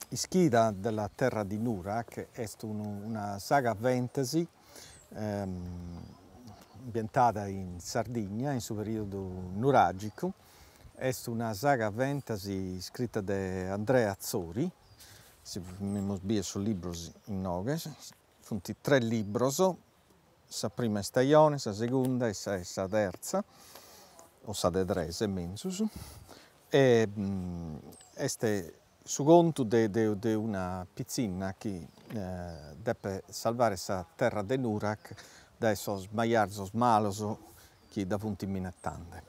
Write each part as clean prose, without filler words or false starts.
Ischida della terra di Nurak è una saga fantasy ambientata in Sardegna in suo periodo nuragico. È una saga fantasy scritta da Andrea Azzori. Si sono libri in 9, sono 3 libri, la prima stagione, la seconda e la terza, o la terza, mensus. E este su conto di una pizzina che deve salvare la terra di Nurak dai sos maiarzos malos che da punti minettande.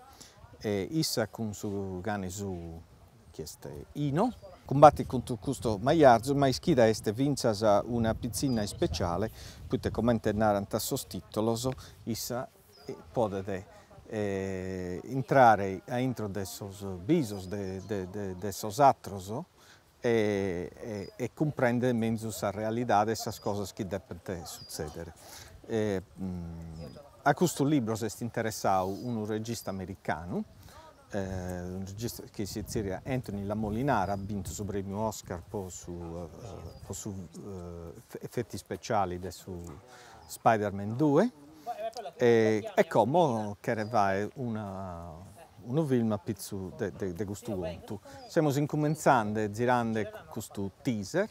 E issa con su gane su chieste Ino combatti contro questo maiarzo, ma ischida este vinzas una pizzina speciale, poi come narrant a sos titolos, issa potete entrare dentro de sos bisos, de sos atros, e comprendere meglio la realtà e le cose che devono succedere. A questo libro è interessato un regista americano, un regista che si chiama Anthony Lamolinara, ha vinto il premio Oscar per su effetti speciali su Spider-Man 2 e come che va un film a pizzo di questo conto. Stiamo incominciando girando questo teaser,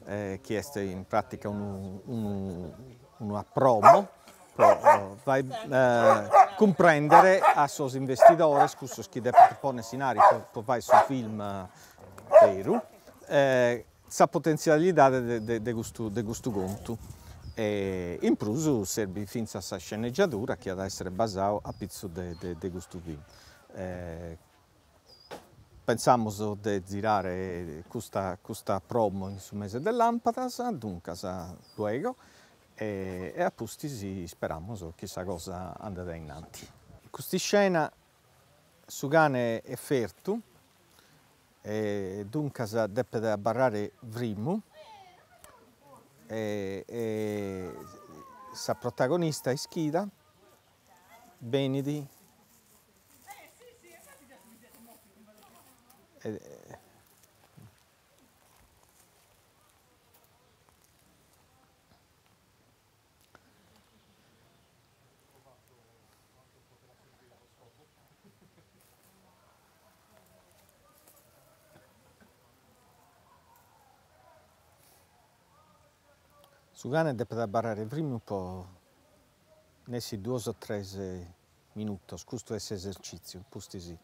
che è in pratica una promo, vai comprendere a sos investitori, questo che deve porre in aria per fare un film vero, la potenzialità di questo conto. In più serve fino alla sceneggiatura che deve essere basata a pizzo di questo film. Pensiamo di girare questa promo in su mese dell'Ampatas, dunque luego, e a posti speriamo che questa cosa andrà in avanti. In questa scena su cane è ferto, e dunque deve barrare primo, e la protagonista è Ischida, Benidi, su cane deve barrare prima un po', nei 2 o 3 minuti, questo è l'esercizio, sì.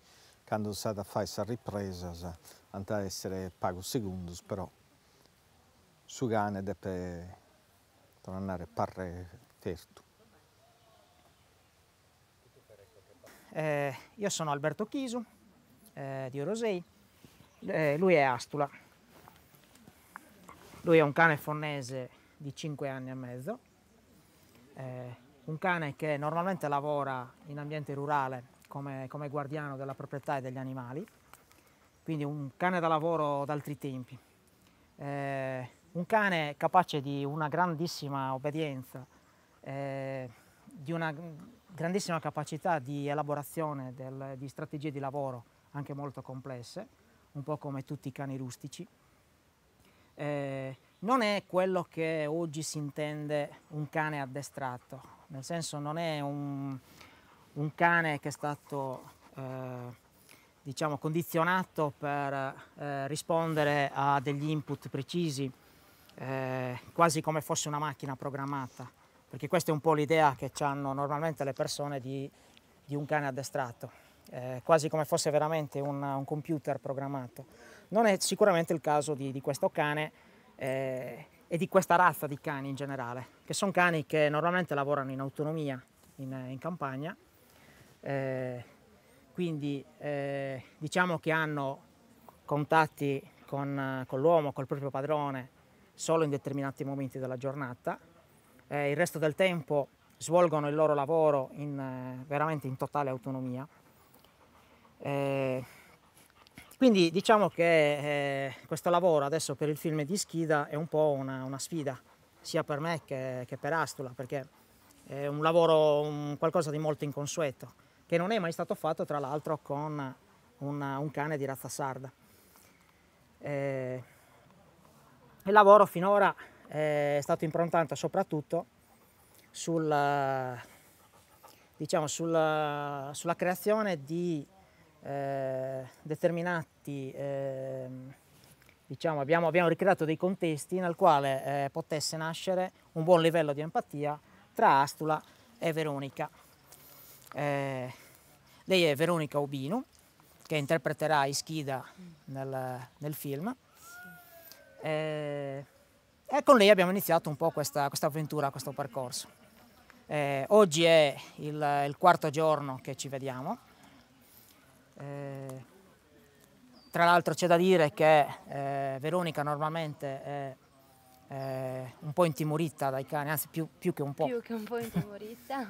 Quando si fa questa ripresa, andrà a essere pago secondi, però su cane deve tornare a parre ferto. Io sono Alberto Chisu, di Orosei, lui è Astula. Lui è un cane fornese di 5 anni e mezzo, un cane che normalmente lavora in ambiente rurale come guardiano della proprietà e degli animali, quindi un cane da lavoro d'altri tempi. Un cane capace di una grandissima obbedienza, di una grandissima capacità di elaborazione di strategie di lavoro anche molto complesse, un po' come tutti i cani rustici. Non è quello che oggi si intende un cane addestrato, nel senso non è un cane che è stato diciamo condizionato per rispondere a degli input precisi, quasi come fosse una macchina programmata, perché questa è un po' l'idea che hanno normalmente le persone di un cane addestrato, quasi come fosse veramente un computer programmato. Non è sicuramente il caso di questo cane e di questa razza di cani in generale, che sono cani che normalmente lavorano in autonomia in campagna, quindi diciamo che hanno contatti con l'uomo, col proprio padrone, solo in determinati momenti della giornata. Il resto del tempo svolgono il loro lavoro veramente in totale autonomia. Quindi diciamo che questo lavoro adesso per il film di Ischida è un po' una sfida, sia per me che per Astula, perché è un lavoro, qualcosa di molto inconsueto, che non è mai stato fatto tra l'altro con un cane di razza sarda. Il lavoro finora è stato improntato soprattutto diciamo, sulla creazione di determinati, diciamo, abbiamo ricreato dei contesti nel quale potesse nascere un buon livello di empatia tra Astula e Veronica. Lei è Veronica Ubinu, che interpreterà Ischida nel film. E con lei abbiamo iniziato un po' questa avventura, questo percorso. Oggi è il quarto giorno che ci vediamo. Tra l'altro c'è da dire che Veronica normalmente è un po' intimorita dai cani, anzi più che un po'. Più che un po' intimorita.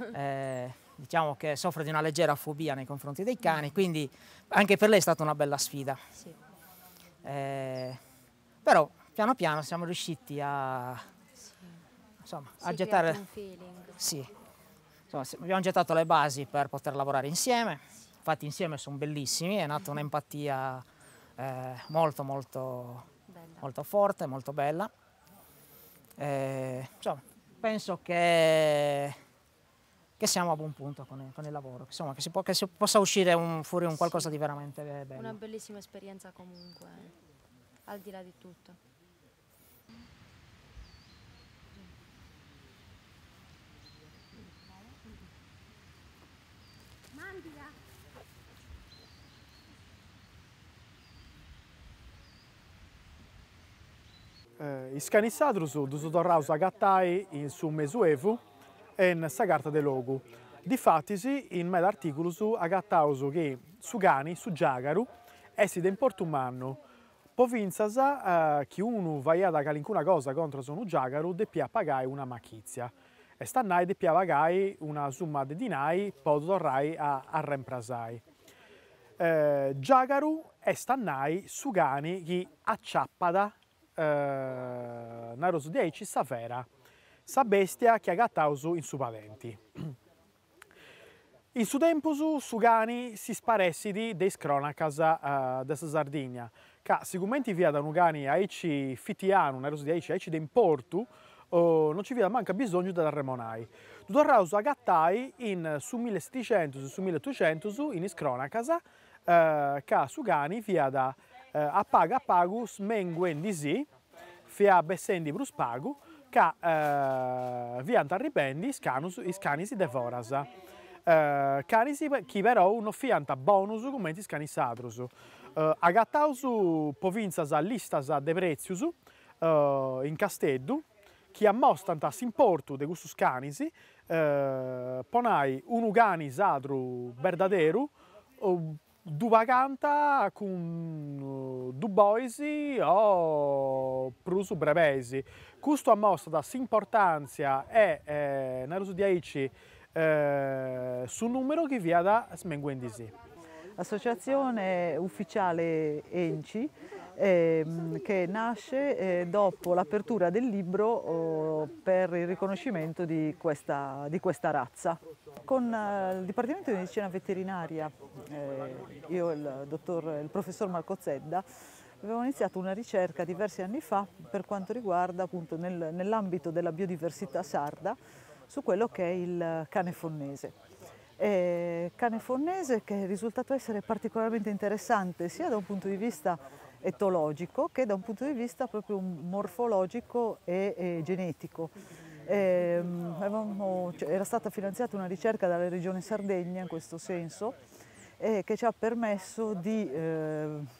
Diciamo che soffre di una leggera fobia nei confronti dei cani, quindi anche per lei è stata una bella sfida. Sì. Però piano piano siamo riusciti a, insomma, a gettare un feeling. Sì, insomma, abbiamo gettato le basi per poter lavorare insieme. Infatti insieme sono bellissimi, è nata un'empatia molto forte, molto bella. Insomma, penso che siamo a buon punto con il lavoro, insomma, che si possa uscire fuori un qualcosa di veramente bello. Una bellissima esperienza comunque, al di là di tutto. Is canis sadrus dus torraus a gattai in su mesuevu e in sa carta de logu. Difattisi, in med articulus agattaus che su cani, su giagaru, essi de importu mannu. Povinzas chi unu vaiat a calincuna cosa contro su giagaru deppia pagai una macchizia. E stannai deppia pagai una summa de dinai, poi torrai a remprasai. Giagaru e stannai su cani chi acciappada narosu dieci sa fera, sa bestia che agattaus in su paventi. In su tempus su cani si sparessidi deis cronacas de sa Sardigna, ca sicumenti via da un cani aici fitianu, narosu di aici de importu, non ci via manca bisogno da remonai. Tu torraus agattai in su 1700 su 1800 in is cronacas, ca su cani via da a pagus menguendisi, fia bessendi brus pagu, ca viant arribendi is canis de foras. Canis chi però non fiant bonus come is canis sadrus. Agattaus provinzas listas de prezius in Casteddu, chi ammostant s'importu de custus canis, ponai unu cani sadru berdaderu, du vaganta con du boisi o prus brevesi. Custo ammostra s'importanza e narusu di aici su numero che via da smenguendisi. Associazione ufficiale ENCI che nasce dopo l'apertura del libro per il riconoscimento di questa razza. Con il Dipartimento di Medicina Veterinaria, io e il professor Marco Zedda, avevamo iniziato una ricerca diversi anni fa per quanto riguarda appunto nell'ambito della biodiversità sarda su quello che è il cane fonnese. Cane fonnese che è risultato essere particolarmente interessante sia da un punto di vista etologico che da un punto di vista proprio morfologico e genetico. Era stata finanziata una ricerca dalla Regione Sardegna in questo senso che ci ha permesso di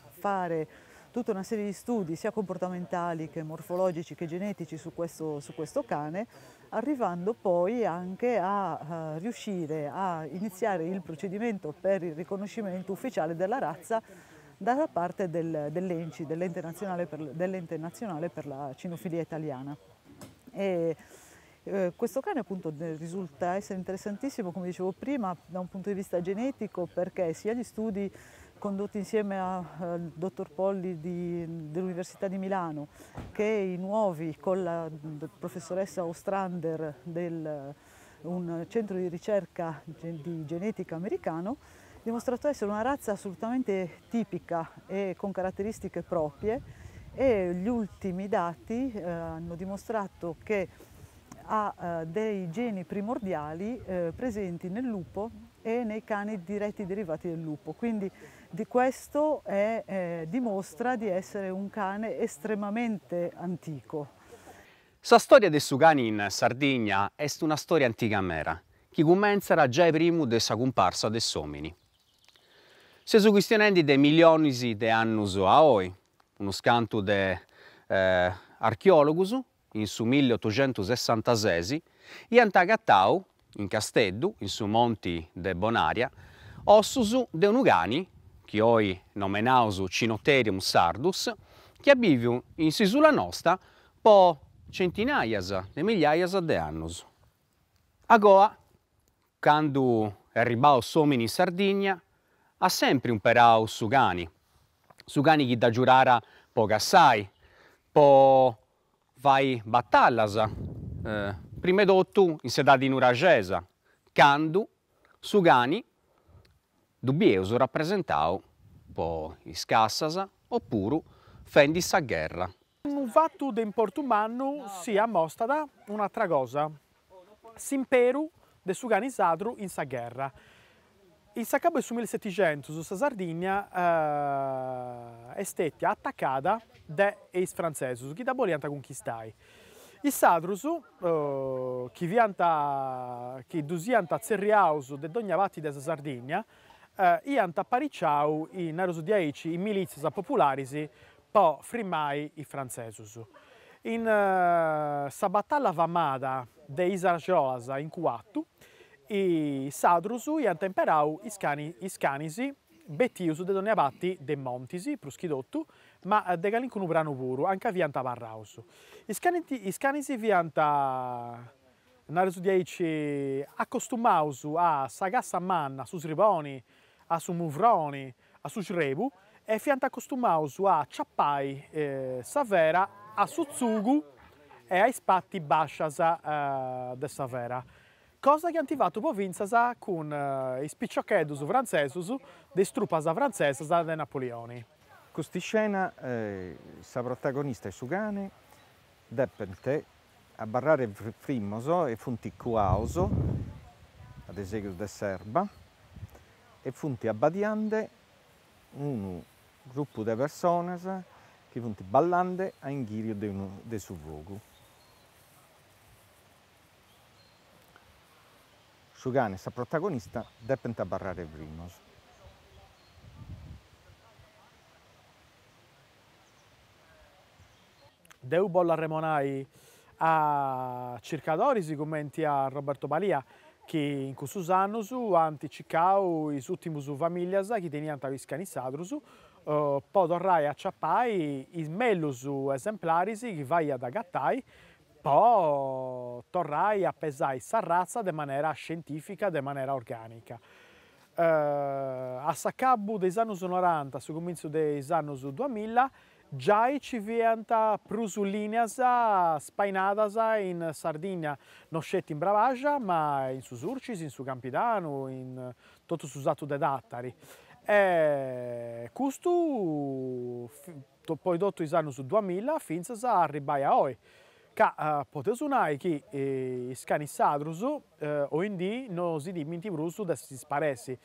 fare tutta una serie di studi sia comportamentali che morfologici che genetici su questo cane, arrivando poi anche a riuscire a iniziare il procedimento per il riconoscimento ufficiale della razza dalla parte dell'ENCI, dell'Ente Nazionale per la Cinofilia Italiana. Questo cane appunto risulta essere interessantissimo, come dicevo prima, da un punto di vista genetico, perché sia gli studi condotti insieme al dottor Polli dell'Università di Milano che i nuovi con la professoressa Ostrander un centro di ricerca di genetica americano dimostrato essere una razza assolutamente tipica e con caratteristiche proprie, e gli ultimi dati hanno dimostrato che ha dei geni primordiali presenti nel lupo e nei cani diretti derivati del lupo, quindi di questo dimostra di essere un cane estremamente antico. La storia dei cani in Sardegna è una storia antica mera, che comincia già prima della comparsa dei uomini. Si sono questioni di milioni di anni a oggi, uno scanto di archeologi in su 1866 e hanno agattato in Castello, in su monti de Bonaria, ossus de un cani, che oggi nomenaus Cinotherium sardus, che vivono in sulla nostra po' centinaia di migliaia di anni. Agora, quando è arrivato l'uomo in Sardegna, ha sempre imparato su cani che da giurare po' cassai, po' vai battallas, prima di tutto in sedà di Nuragesa, quando su cani dubbieuso rappresentau po' is cassas oppure fendi sa guerra. Un fatto di importo umano si mostra un'altra cosa, s'imperu de su cani sadru in sa guerra. In sa cabo del 1700 su Sardegna è stata attaccata dai francesi che da volevano conquistare. I sadrus, che dusianta zerriaus de ogni parte della Sardegna, hanno apparicciato in Narosu di Aici in milizie popolari per frimmare i francesi. In sa battaglia famata dei Isargiolas in Cuattu, i sadrus hanno imparato i canisi bettius de ogni parte dei montisi, pruschidottu, ma de galincunu brano puro, anche vianta barraus. I canisi vianta Narosu di Aici accostumaus a sa gassa manna, su sriboni, a su muvroni, a su srebu, e fianta accostumaus a ciappai sa vera a su zugu e ai spatti bascias de sa vera. Cosa che hanno fatto provinzias con i spicciocheddus francesus, de trupas francesas de Napoleone. Questa scena, sa protagonista e su cane, depende a barrare frimoso e funti cuauso, ad esempio de serba, e funti abbadiande un gruppo di persone che funti ballande a inghirio de su luogo. Su cane, sa protagonista, depende a barrare primos. Deu bolla remonai a circadoris commenti a Roberto Balia che in questi anni hanno cicau i ultimi famiglie che tenevano i cani sadrus, poi torrai a ciappai i mellus esemplari che vai ad agattai, poi torrai a pesare sa razza in maniera scientifica, in maniera organica. A saccabu dei anni 90, su comincio dei anni 2000, già ci vienta prusulineas spainadas in Sardegna, non scetti in Bravagia, ma in su Surcis, in su Campidano, in tutto su usato de Dattari. E questo poi dopo gli anni 2000 fino a arrivare a oggi. Potete suonare che i cani sadrus oggi non si dimentichi di sparessi